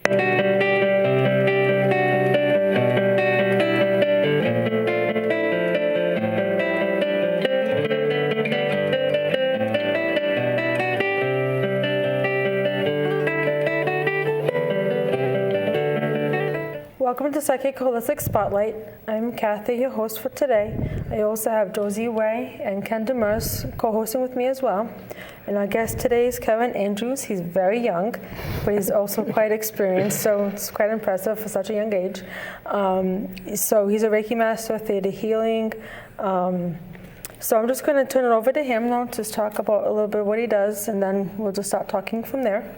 Welcome to Psychic Holistic Spotlight. I'm Kathy, your host for today. I also have Josie Way and Ken Demers co-hosting with me as well. And our guest today is Kevin Andrews. He's very young, but he's also quite experienced, so it's quite impressive for such a young age. So he's a Reiki master, theta healing. So I'm just going to turn it over to him now to talk about a little bit what he does, and then we'll just start talking from there.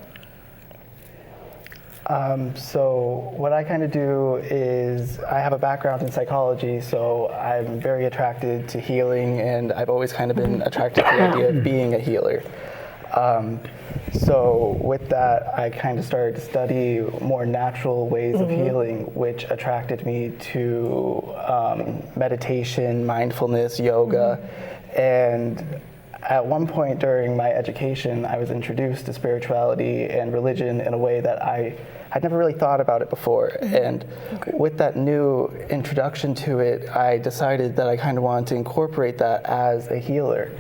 So what I kind of do is I have a background in psychology, so I'm very attracted to healing, and I've always kind of been attracted to the idea of being a healer. So with that, I kind of started to study more natural ways of healing, which attracted me to meditation, mindfulness, yoga, and at one point during my education, I was introduced to spirituality and religion in a way that I'd never really thought about it before. And with that new introduction to it, I decided that I kind of wanted to incorporate that as a healer.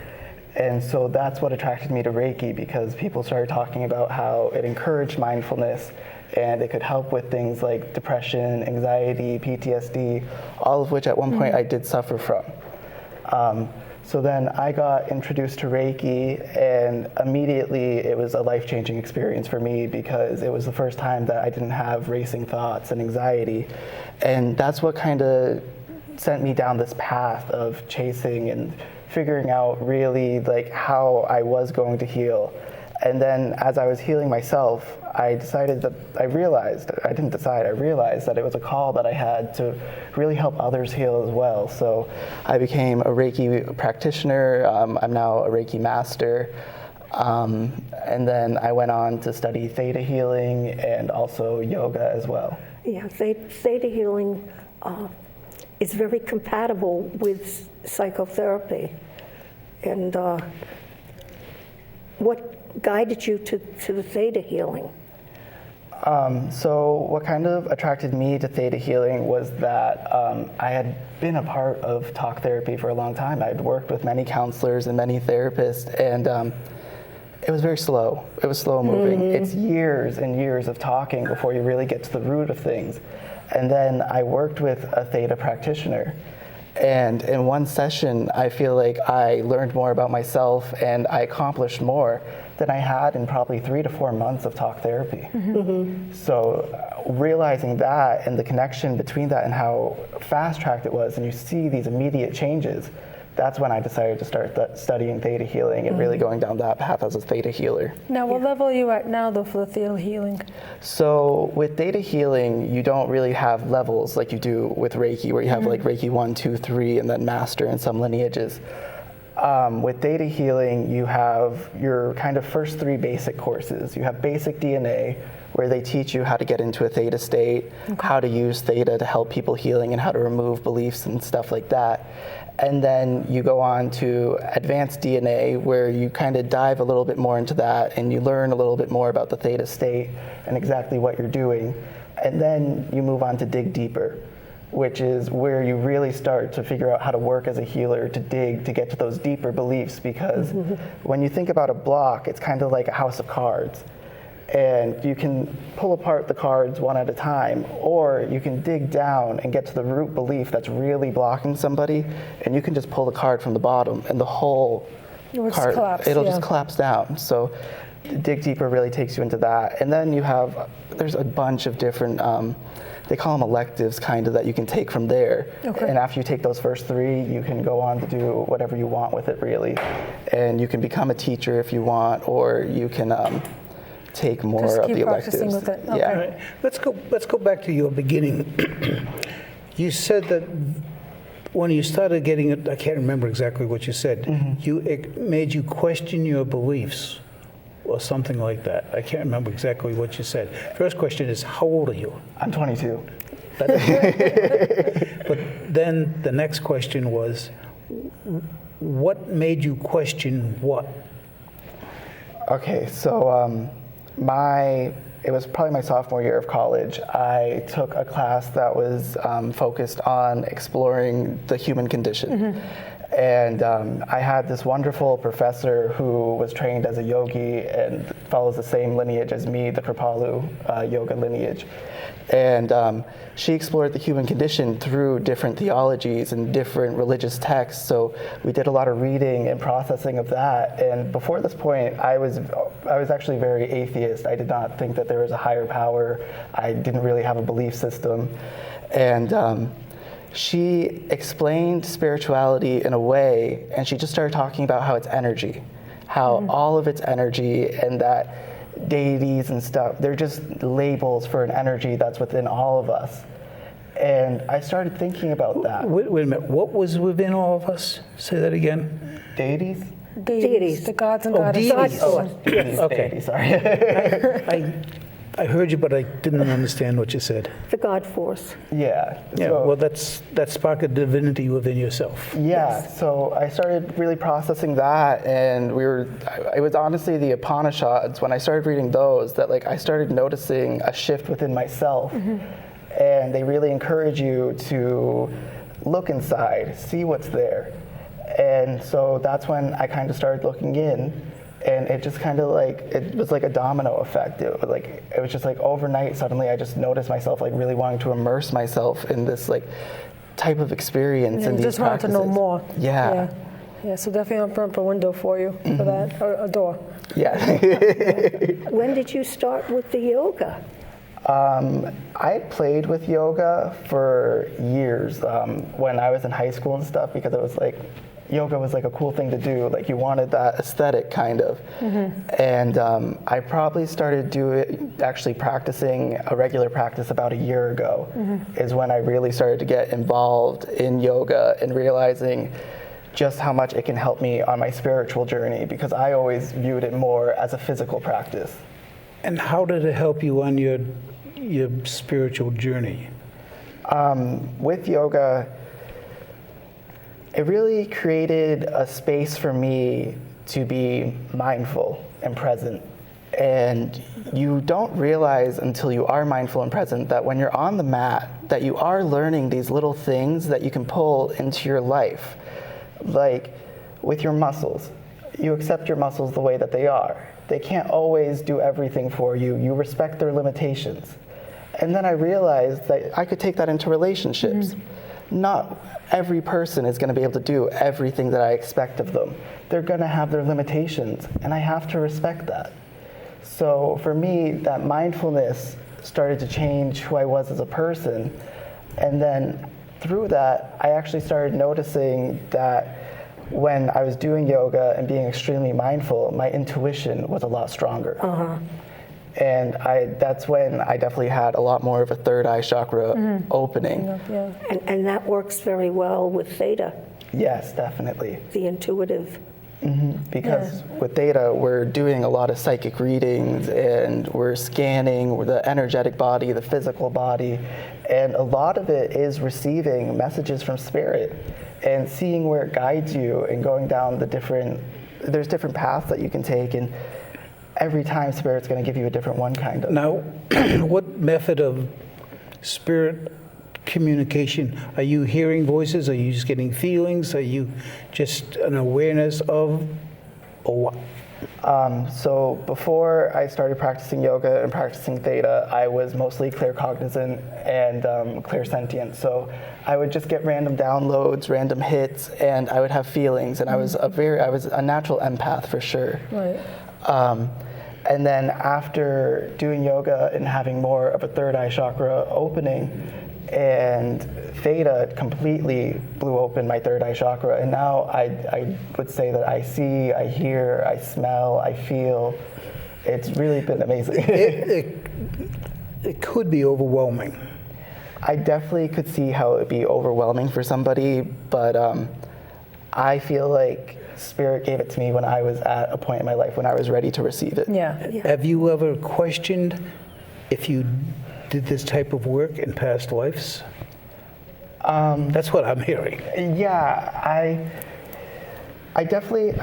And so that's what attracted me to Reiki, because people started talking about how it encouraged mindfulness and it could help with things like depression, anxiety, PTSD, all of which at one point I did suffer from. So then I got introduced to Reiki, and immediately it was a life-changing experience for me, because it was the first time that I didn't have racing thoughts and anxiety. And that's what kind of sent me down this path of chasing and figuring out really like how I was going to heal. And then as I was healing myself, I realized that it was a call that I had to really help others heal as well. So I became a Reiki practitioner. I'm now a Reiki master. And then I went on to study theta healing and also yoga as well. Yeah, theta healing is very compatible with psychotherapy. And what guided you to the theta healing? So what kind of attracted me to theta healing was that I had been a part of talk therapy for a long time. I'd worked with many counselors and many therapists, and it was very slow. It was slow moving. It's years and years of talking before you really get to the root of things. And then I worked with a theta practitioner. And in one session, I feel like I learned more about myself and I accomplished more than I had in probably 3 to 4 months of talk therapy. So realizing that and the connection between that and how fast-tracked it was, and you see these immediate changes, that's when I decided to start studying theta healing and really going down that path as a theta healer. Now, what level are you at now, though, for the theta healing? So with theta healing, you don't really have levels like you do with Reiki, where you have like Reiki 1, 2, 3, and then master and some lineages. With theta healing, you have your kind of first 3 basic courses. You have basic DNA, where they teach you how to get into a theta state, how to use theta to help people healing, and how to remove beliefs and stuff like that. And then you go on to advanced DNA, where you kind of dive a little bit more into that, and you learn a little bit more about the theta state and exactly what you're doing. And then you move on to dig deeper, which is where you really start to figure out how to work as a healer, to dig, to get to those deeper beliefs. Because when you think about a block, it's kind of like a house of cards. And you can pull apart the cards one at a time, or you can dig down and get to the root belief that's really blocking somebody, and you can just pull the card from the bottom, and the whole card, it'll just collapse down. So dig deeper really takes you into that. And then there's a bunch of different, they call them electives kind of, that you can take from there. And after you take those first 3, you can go on to do whatever you want with it really. And you can become a teacher if you want, or you can take more of the electives. With it. Yeah. All right. Let's go back to your beginning. You said that when you started getting it, I can't remember exactly what you said. It made you question your beliefs, or something like that. I can't remember exactly what you said. First question is, how old are you? I'm 22. But then the next question was, what made you question what? Okay, so my it was probably my sophomore year of college, I took a class that was focused on exploring the human condition. And I had this wonderful professor who was trained as a yogi and follows the same lineage as me, the Kripalu yoga lineage. And she explored the human condition through different theologies and different religious texts. So we did a lot of reading and processing of that. And before this point, I was actually very atheist. I did not think that there was a higher power. I didn't really have a belief system. And she explained spirituality in a way, and she just started talking about how it's energy, how all of it's energy, and that deities and stuff, they're just labels for an energy that's within all of us. And I started thinking about that. Wait a minute. What was within all of us? Say that again. Deities? Deities. The gods and Oh, goddesses. deities. Oh, Deities, Okay. deities, sorry. I heard you, but I didn't understand what you said. the God force. Yeah. Yeah, so- well, that spark of divinity within yourself. Yeah, so I started really processing that, and it was honestly the Upanishads, when I started reading those, that like I started noticing a shift within myself. And they really encourage you to look inside, see what's there. And so that's when I kind of started looking in, and it just kind of like, it was like a domino effect. It was just like overnight, suddenly I just noticed myself like really wanting to immerse myself in this like type of experience and You these just want to know practices. more. Yeah. Yeah, so definitely open up a window for you for that, or a door. Yeah. When did you start with the yoga? I played with yoga for years when I was in high school and stuff, because it was like, yoga was like a cool thing to do. Like you wanted that aesthetic kind of. And I probably started actually practicing a regular practice about a year ago is when I really started to get involved in yoga and realizing just how much it can help me on my spiritual journey, because I always viewed it more as a physical practice. And how did it help you on your spiritual journey? With yoga, it really created a space for me to be mindful and present. And you don't realize until you are mindful and present that when you're on the mat, that you are learning these little things that you can pull into your life. Like with your muscles, you accept your muscles the way that they are. They can't always do everything for you. You respect their limitations. And then I realized that I could take that into relationships. Not every person is going to be able to do everything that I expect of them. They're going to have their limitations, and I have to respect that. So for me, that mindfulness started to change who I was as a person. And then through that, I actually started noticing that when I was doing yoga and being extremely mindful, my intuition was a lot stronger. And that's when I definitely had a lot more of a third eye chakra opening. Yeah. And that works very well with theta, Yes, definitely. the intuitive. Because with Theta, we're doing a lot of psychic readings and we're scanning the energetic body, the physical body, and a lot of it is receiving messages from spirit and seeing where it guides you and going down there's different paths that you can take, and every time spirit's going to give you a different one kind of. Now, what method of spirit communication? Are you hearing voices? Are you just getting feelings? Are you just an awareness of, or what? So before I started practicing yoga and practicing Theta, I was mostly claircognizant and clairsentient. So I would just get random downloads, random hits, and I would have feelings. And I was a natural empath for sure. Right. And then after doing yoga and having more of a third eye chakra opening, and Theta completely blew open my third eye chakra. And now I would say that I see, I hear, I smell, I feel. It's really been amazing. It could be overwhelming. I definitely could see how it would be overwhelming for somebody, but I feel like Spirit gave it to me when I was at a point in my life when I was ready to receive it. Yeah. Have you ever questioned if you did this type of work in past lives? That's what I'm hearing. Yeah, I definitely,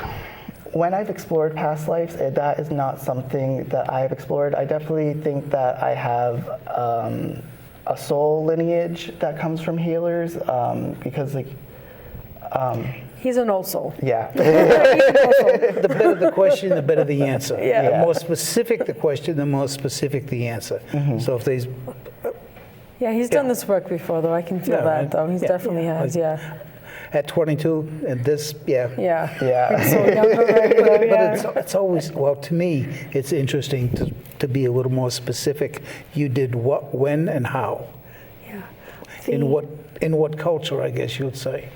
When I've explored past lives, that is not something that I've explored. I definitely think that I have a soul lineage that comes from healers because, like, He's an old soul. yeah. The better the question, the better the answer. Yeah. The more specific the question, the more specific the answer. So if there's Yeah, he's done this work before, though. I can feel Yeah, that, though. He yeah. definitely has, yeah. at 22 and this, Yeah. Yeah. He's so younger, right? So, But yeah. it's always, well, to me, it's interesting to be a little more specific. You did what, when, and how. Yeah. In what culture, I guess you would say.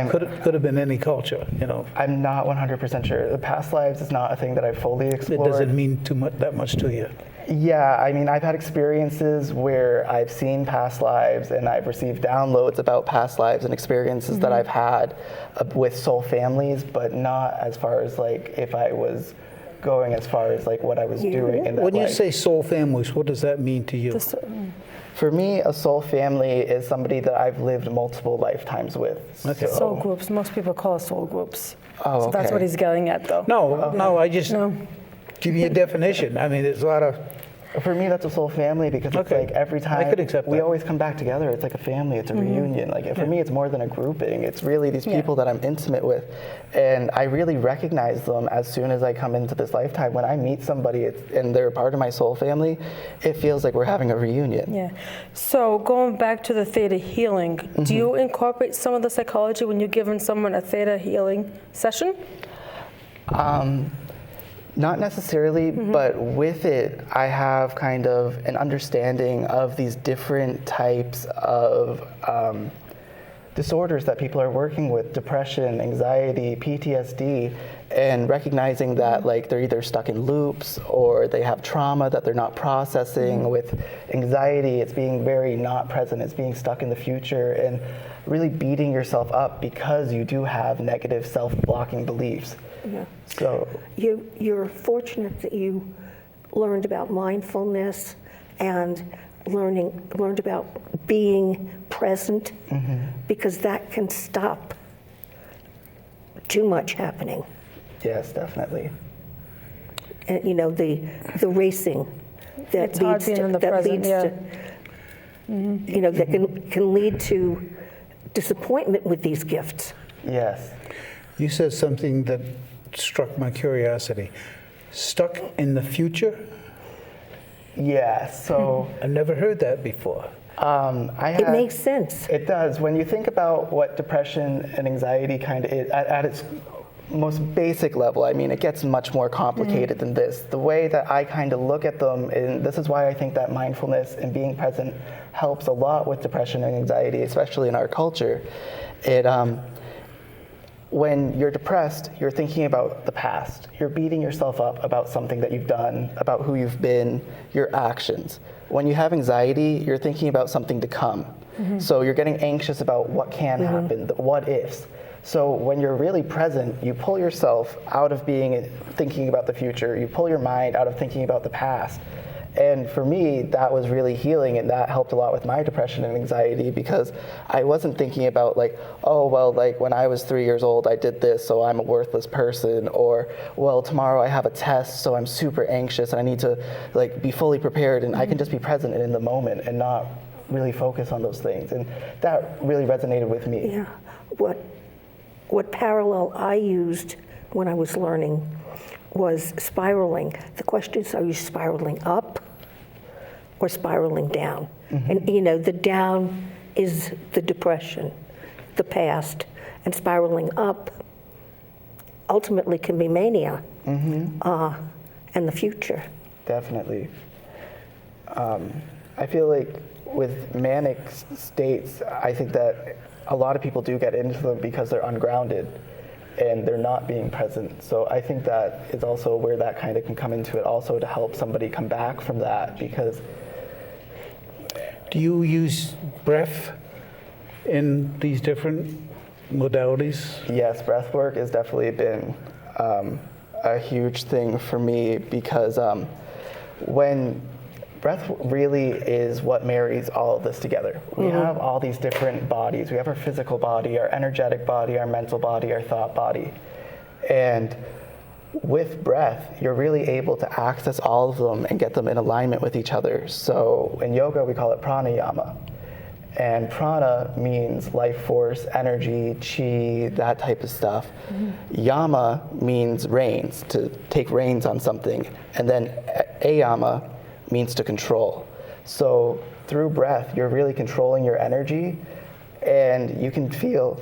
Could have been any culture, you know. I'm not 100% sure. The past lives is not a thing that I've fully It explored. doesn't mean that much to you. Yeah, I mean, I've had experiences where I've seen past lives and I've received downloads about past lives and experiences that I've had with soul families, but not as far as like if I was going as far as like what I was doing in that When you life. say soul families, what does that mean to you? For me, a soul family is somebody that I've lived multiple lifetimes with. Okay. Soul groups. Most people call it soul groups. Oh, So that's okay. what he's getting at, though. No, I just No. give me a definition. I mean, there's a lot of. For me, that's a soul family because it's Okay. like every time could accept we that. always come back together. It's like a family. It's a reunion. Like for me, it's more than a grouping. It's really these people that I'm intimate with, and I really recognize them as soon as I come into this lifetime. When I meet somebody and they're part of my soul family, it feels like we're having a reunion. Yeah. So going back to the theta healing, do you incorporate some of the psychology when you're giving someone a theta healing session? Not necessarily, but with it, I have kind of an understanding of these different types of disorders that people are working with: depression, anxiety, PTSD, and recognizing that like they're either stuck in loops or they have trauma that they're not processing. With anxiety, it's being very not present, it's being stuck in the future, and really beating yourself up because you do have negative self-blocking beliefs. Yeah. So You're fortunate that you learned about mindfulness and learned about being present, because that can stop too much happening. yes, definitely. And you know, the racing that It's hard leads being to in the present, yeah. you know, that can lead to disappointment with these gifts. Yes. You said something that struck my curiosity. Stuck in the future? Yeah, so I never heard that before. It makes sense. It does. When you think about what depression and anxiety kind of is, at its most basic level, I mean, it gets much more complicated than this. The way that I kind of look at them, and this is why I think that mindfulness and being present helps a lot with depression and anxiety, especially in our culture. When you're depressed, you're thinking about the past. You're beating yourself up about something that you've done, about who you've been, your actions. When you have anxiety, you're thinking about something to come. So you're getting anxious about what can happen, the what ifs. So when you're really present, you pull yourself out of thinking about the future. You pull your mind out of thinking about the past. And for me, that was really healing, and that helped a lot with my depression and anxiety, because I wasn't thinking about like, oh, well, like when I was 3 years old, I did this, so I'm a worthless person, or, well, tomorrow I have a test, so I'm super anxious and I need to like be fully prepared, and I can just be present and in the moment and not really focus on those things. And that really resonated with me. Yeah. What parallel I used when I was learning was spiraling. The question is, are you spiraling up or spiraling down? And you know, the down is the depression, the past, and spiraling up ultimately can be mania and the future. Definitely. I feel like with manic states, I think that a lot of people do get into them because they're ungrounded and they're not being present. So I think that is also where that kind of can come into it, also to help somebody come back from that. Because Do you use breath in these different modalities? yes, breath work has definitely been a huge thing for me, because when breath really is what marries all of this together. We have all these different bodies. We have our physical body, our energetic body, our mental body, our thought body. And with breath, you're really able to access all of them and get them in alignment with each other. So in yoga, we call it pranayama. And prana means life force, energy, chi, that type of stuff. Yama means reins, to take reins on something. And then ayama means to control. So through breath, you're really controlling your energy, and you can feel.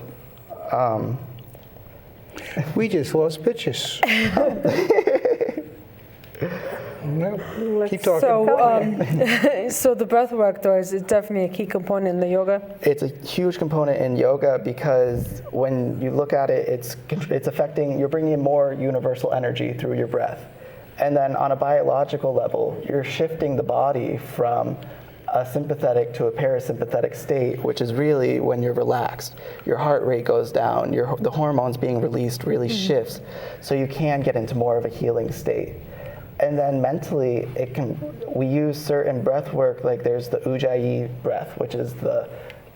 We just lost pitches. No, keep talking. So the breath work, though, is definitely a key component in the yoga. It's a huge component in yoga because when you look at it, it's affecting, you're bringing in more universal energy through your breath. And then on a biological level, you're shifting the body from a sympathetic to a parasympathetic state, which is really when you're relaxed. Your heart rate goes down, the hormones being released really shifts, so you can get into more of a healing state. And then mentally, we use certain breath work, like there's the Ujjayi breath, which is the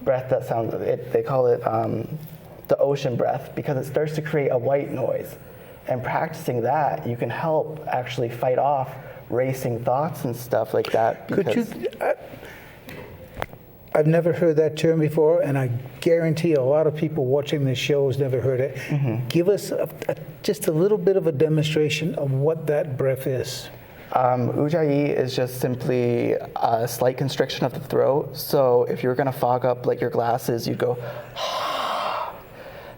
breath that sounds, they call it the ocean breath, because it starts to create a white noise. And practicing that, you can help actually fight off racing thoughts and stuff like that. Could you, I've never heard that term before, and I guarantee a lot of people watching this show has never heard it. Give us just a little bit of a demonstration of what that breath is. Ujjayi is just simply a slight constriction of the throat. So if you're going to fog up like your glasses, you'd go,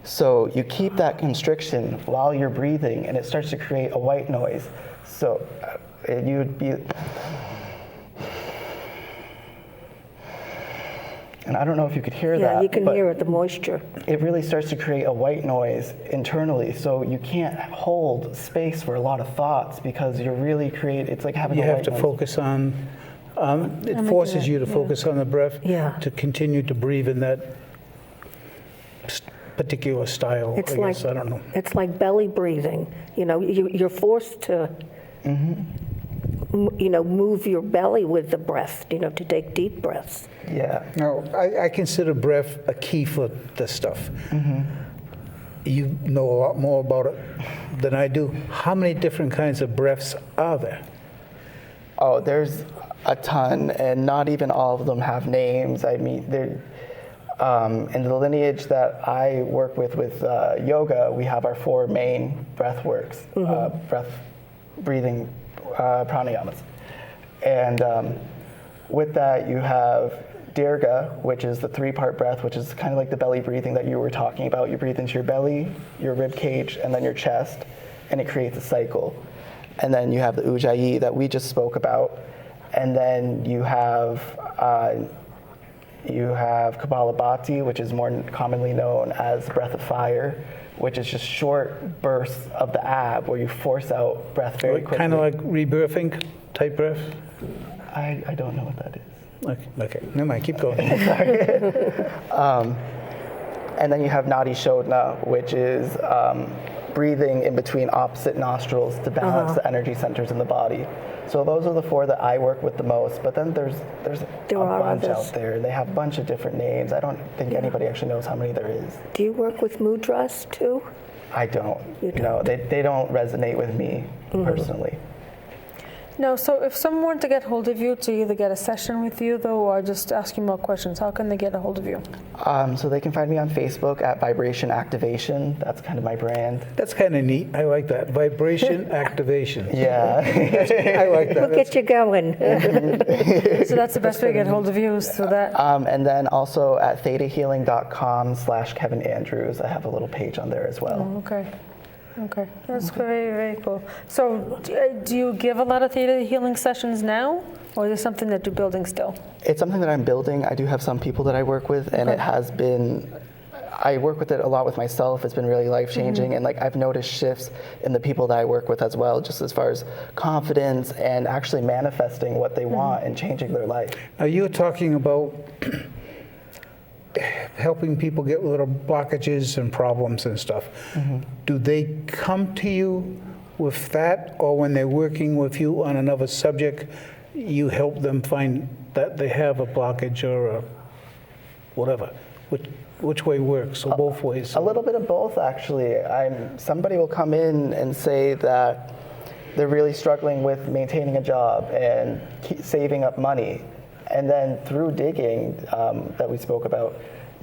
so you keep that constriction while you're breathing, and it starts to create a white noise. So you would be, and I don't know if you could hear that. Yeah, you can hear it, the moisture. It really starts to create a white noise internally, so you can't hold space for a lot of thoughts because you're really it's like having You a have white to noise. focus on, it forces you to focus on the breath to continue to breathe in that particular style, It's I guess, I don't know. It's like belly breathing. You know, you're forced to, move your belly with the breath, to take deep breaths. Yeah. Now, I consider breath a key for this stuff. You know a lot more about it than I do. How many different kinds of breaths are there? Oh, there's a ton, and not even all of them have names. I mean, in the lineage that I work with yoga, we have our 4 main breath works, breathing pranayamas. And with that, you have Dirga, which is the 3-part breath, which is kind of like the belly breathing that you were talking about. You breathe into your belly, your rib cage, and then your chest, and it creates a cycle. And then you have the Ujjayi that we just spoke about. And then you have Kapalabhati, which is more commonly known as breath of fire, which is just short bursts of the ab where you force out breath very quickly. Kind of like rebirthing type breath? I don't know what that is. Okay, never mind, keep going. And then you have Nadi Shodhana, which is breathing in between opposite nostrils to balance the energy centers in the body. So those are the 4 that I work with the most, but then there's a bunch out there. They have a bunch of different names. I don't think anybody actually knows how many there is. Do you work with mudras too? I don't. You don't? No, they don't resonate with me personally. No, so if someone wanted to get hold of you to either get a session with you, though, or just ask you more questions, how can they get a hold of you? So they can find me on Facebook at Vibration Activation. That's kind of my brand. That's kind of neat. I like that. Vibration activation. Yeah. I like that. We'll get you going. So that's the best way to get hold of you, is through that. And then also at thetahealing.com/Kevin Andrews. I have a little page on there as well. Oh, okay, that's very, very cool. So do you give a lot of theta healing sessions now, or is it something that you're building still? It's something that I'm building. I do have some people that I work with, and it has been, I work with it a lot with myself. It's been really life-changing, and I've noticed shifts in the people that I work with as well, just as far as confidence and actually manifesting what they want and changing their life. Now, you're talking about helping people get little blockages and problems and stuff. Do they come to you with that, or when they're working with you on another subject, you help them find that they have a blockage or a whatever? Which way works? So both ways. A little bit of both, actually. Somebody will come in and say that they're really struggling with maintaining a job and saving up money. And then through digging that we spoke about,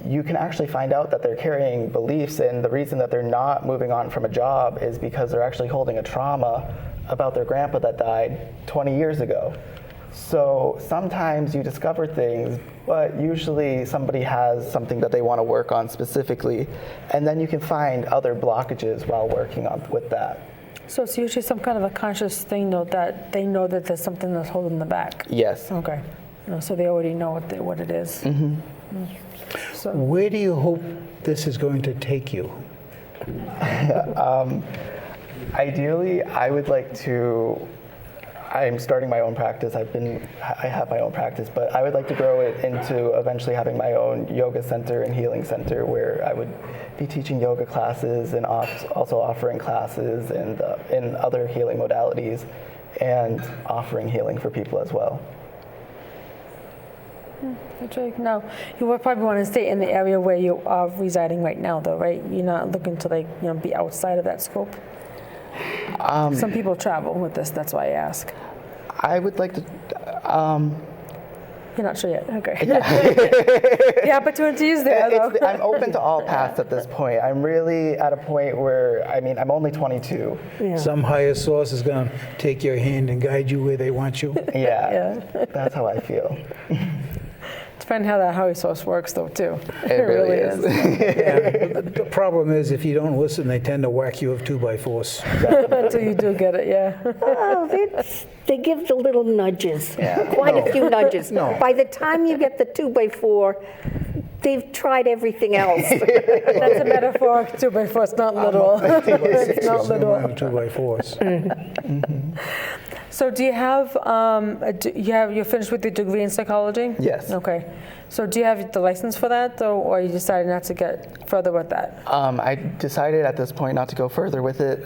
you can actually find out that they're carrying beliefs, and the reason that they're not moving on from a job is because they're actually holding a trauma about their grandpa that died 20 years ago. So sometimes you discover things, but usually somebody has something that they want to work on specifically, and then you can find other blockages while working on with that. So it's usually some kind of a conscious thing, though, that they know that there's something that's holding them back. Yes. Okay. So they already know what it is. Mm-hmm. So Where do you hope this is going to take you? Ideally, I would like to. I'm starting my own practice. I have my own practice, but I would like to grow it into eventually having my own yoga center and healing center where I would be teaching yoga classes and also offering classes and in other healing modalities and offering healing for people as well. Now, you would probably want to stay in the area where you are residing right now, though, right? You're not looking to be outside of that scope. Some people travel with this. That's why I ask. I would like to. You're not sure yet. Okay. The opportunity is there, though. I'm open to all paths at this point. I'm really at a point where, I'm only 22. Yeah. Some higher source is going to take your hand and guide you where they want you. Yeah, that's how I feel. Depending how that higher source works, though, too. It really is. Yeah, the problem is if you don't listen, they tend to whack you with 2x4s. Until you do get it, yeah. Oh, they give the little nudges, quite a few nudges. No. By the time you get the 2x4, they've tried everything else. That's a metaphor, 2x4. It's not literal. It's not literal. 2x4s. So do you have, you're finished with your degree in psychology? Yes. Okay. So do you have the license for that, though, or you decided not to get further with that? I decided at this point not to go further with it.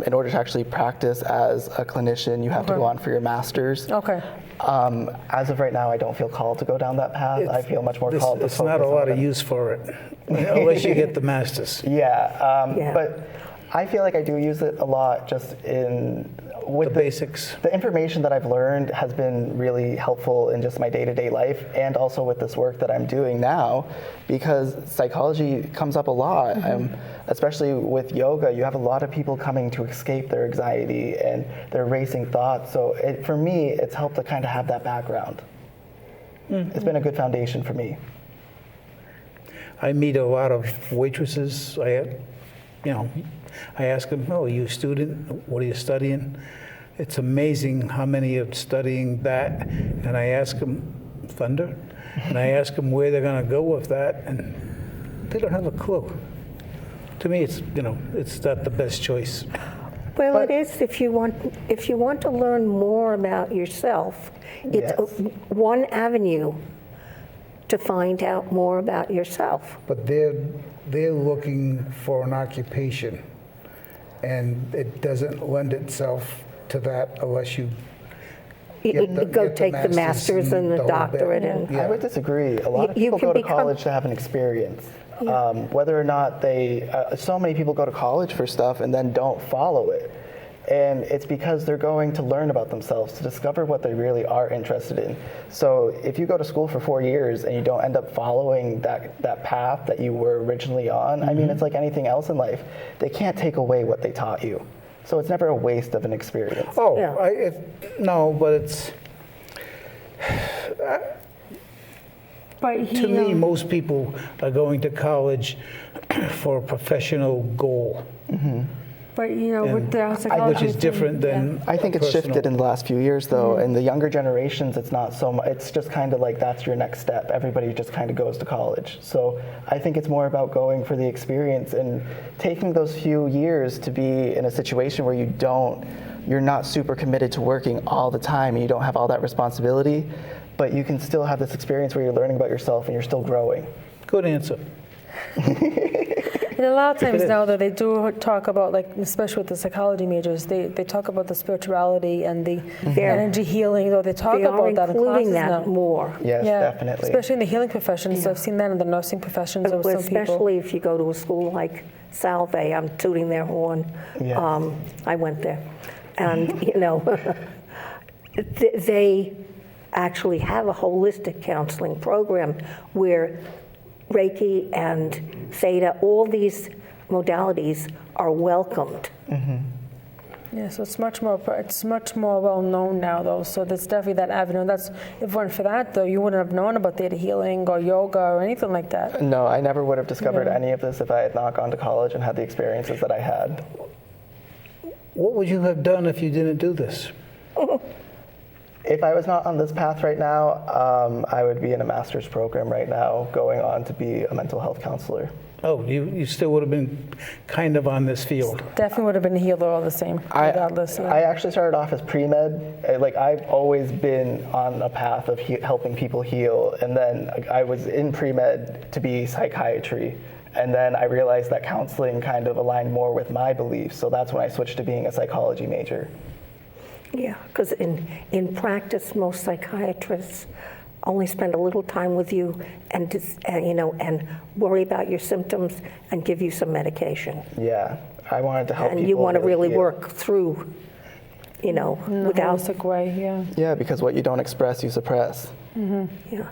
In order to actually practice as a clinician, you have to go on for your master's. Okay. As of right now, I don't feel called to go down that path. I feel much more called to It's not a focus lot on of it. use for it, unless you get the master's. Yeah. But I feel like I do use it a lot just with The basics. The information that I've learned has been really helpful in just my day-to-day life and also with this work that I'm doing now, because psychology comes up a lot. Especially with yoga, you have a lot of people coming to escape their anxiety and their racing thoughts. So for me, it's helped to kind of have that background. It's been a good foundation for me. I meet a lot of waitresses. I ask them, "Oh, are you a student? What are you studying?" It's amazing how many are studying that. And I ask them, thunder, and I ask them where they're going to go with that, and they don't have a clue. To me, it's not the best choice. Well, it is if you want to learn more about yourself. It's one avenue to find out more about yourself. But they're looking for an occupation, and it doesn't lend itself to that unless you Go take the master's and the whole bit. doctorate. And I would disagree. A lot of You people can go to become- college to have an experience. Whether or not so many people go to college for stuff and then don't follow it. And it's because they're going to learn about themselves, to discover what they really are interested in. So if you go to school for 4 years and you don't end up following that path that you were originally on, it's like anything else in life. They can't take away what they taught you. So it's never a waste of an experience. Oh, Yeah. no, but it's, But to me, most people are going to college for a professional goal, But with the which psychology is thing, different than I think it's personal. shifted in the last few years, though. In the younger generations, it's not so much. It's just kind of like that's your next step. Everybody just kind of goes to college. So I think it's more about going for the experience and taking those few years to be in a situation where you're not super committed to working all the time and you don't have all that responsibility, but you can still have this experience where you're learning about yourself and you're still growing. Good answer. And a lot of times now that they do talk about, like, especially with the psychology majors, they talk about the spirituality and the energy healing, though they talk They are about that in including classes that now. Yes, Yeah, definitely. especially in the healing professions. I've seen that in the nursing professions of some people. Especially if you go to a school like Salve, I'm tooting their horn. Yes. I went there. And, you know, they actually have a holistic counseling program where Reiki and Theta, all these modalities are welcomed. Yeah, so it's much more well known now, though. So there's definitely that avenue. That's, if it weren't for that, though, you wouldn't have known about theta healing or yoga or anything like that. No, I never would have discovered any of this if I had not gone to college and had the experiences that I had. What would you have done if you didn't do this? If I was not on this path right now, I would be in a master's program right now, going on to be a mental health counselor. Oh, you still would have been kind of on this field. Definitely would have been a healer all the same, regardless. I actually started off as pre-med. Like, I've always been on a path of helping people heal, and then I was in pre-med to be psychiatry. And then I realized that counseling kind of aligned more with my beliefs, so that's when I switched to being a psychology major. Yeah, because in practice, most psychiatrists only spend a little time with you and you know, and worry about your symptoms and give you some medication. Yeah, I wanted to help people. And you want to really heal. work through, you know, In a without. holistic way, yeah. Yeah, because what you don't express, you suppress. Yeah.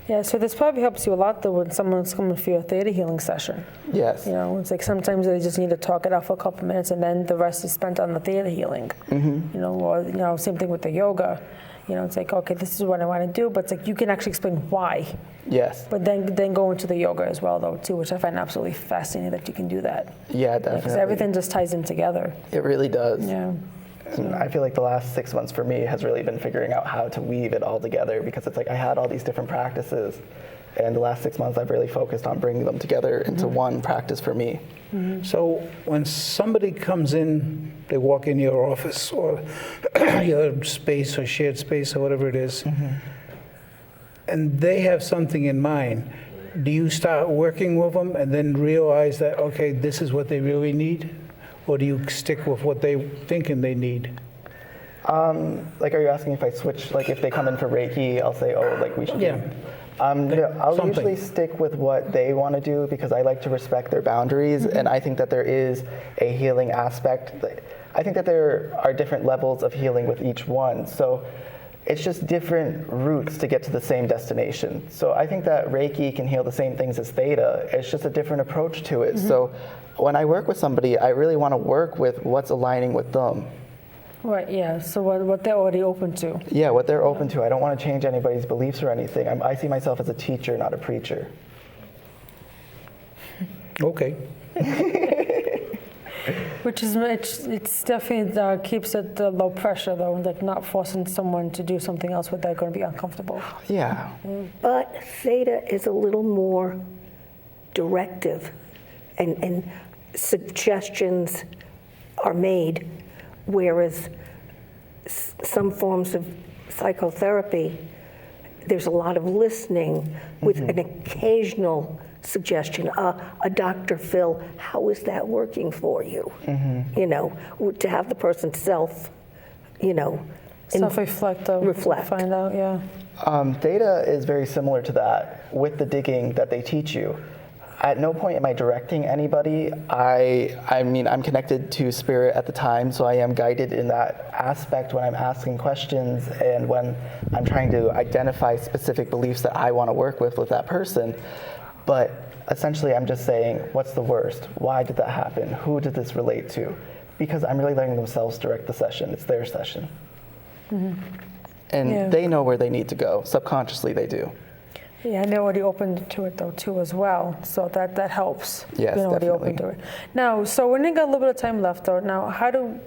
Yeah, so this probably helps you a lot, though, when someone's coming for your theta healing session. Yes. You know, it's like sometimes they just need to talk it out for a couple minutes, and then the rest is spent on the theta healing. You know, or, you know, same thing with the yoga. You know, it's like, okay, this is what I want to do, but it's like you can actually explain why. Yes. But then go into the yoga as well, though, too, which I find absolutely fascinating that you can do that. Yeah, Because definitely. everything just ties in together. It really does. Yeah. And I feel like the last 6 months for me has really been figuring out how to weave it all together, because it's like I had all these different practices, and the last 6 months I've really focused on bringing them together into one practice for me. So when somebody comes in, they walk in your office or your space or shared space or whatever it is, and they have something in mind, do you start working with them and then realize that, okay, this is what they really need? Or do you stick with what they thinking they need? Like, are you asking if I switch, like if they come in for Reiki, I'll say, oh, like we should Yeah. do. No, I'll Something. usually stick with what they want to do, because I like to respect their boundaries, and I think that there is a healing aspect. I think that there are different levels of healing with each one, so it's just different routes to get to the same destination. So I think that Reiki can heal the same things as Theta. It's just a different approach to it. So when I work with somebody, I really want to work with what's aligning with them. Right, yeah. So what they're already open to. Yeah, what they're open to. I don't want to change anybody's beliefs or anything. I see myself as a teacher, not a preacher. Okay. Which is, it's definitely keeps it low pressure, though, like not forcing someone to do something else where they're going to be uncomfortable. Yeah. But Theta is a little more directive, and suggestions are made, whereas some forms of psychotherapy, there's a lot of listening with an occasional suggestion. A Dr. Phil, how is that working for you? You know, to have the person self, you know, Self-reflect, though. Reflect. Find out, yeah. Theta is very similar to that with the digging that they teach you. At no point am I directing anybody. I mean, I'm connected to spirit at the time, so I am guided in that aspect when I'm asking questions and when I'm trying to identify specific beliefs that I want to work with that person. But essentially, I'm just saying, what's the worst? Why did that happen? Who did this relate to? Because I'm really letting themselves direct the session. It's their session. And Yeah. they know where they need to go. Subconsciously, they do. Yeah, and they're already open to it, though, too, as well. So that helps. Yes, being already open definitely. to it. Now, so we're going to got a little bit of time left, though. Now,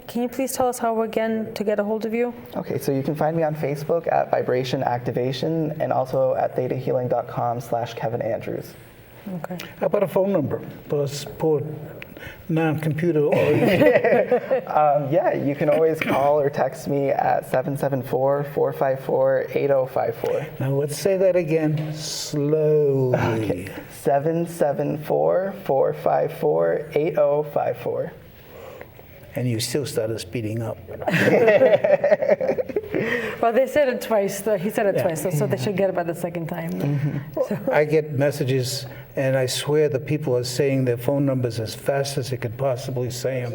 can you please tell us how, again, to get a hold of you? Okay, so you can find me on Facebook at Vibration Activation and also at thetahealing.com/Kevin Andrews. Okay. How about a phone number? Plus, non-computer oriented. Yeah, you can always call or text me at 774-454-8054. Now let's say that again slowly. Okay. 774-454-8054. And you still started speeding up. Well, they said it twice. He said it Yeah. twice, so they should get it by the second time. I get messages, and I swear the people are saying their phone numbers as fast as they could possibly say them.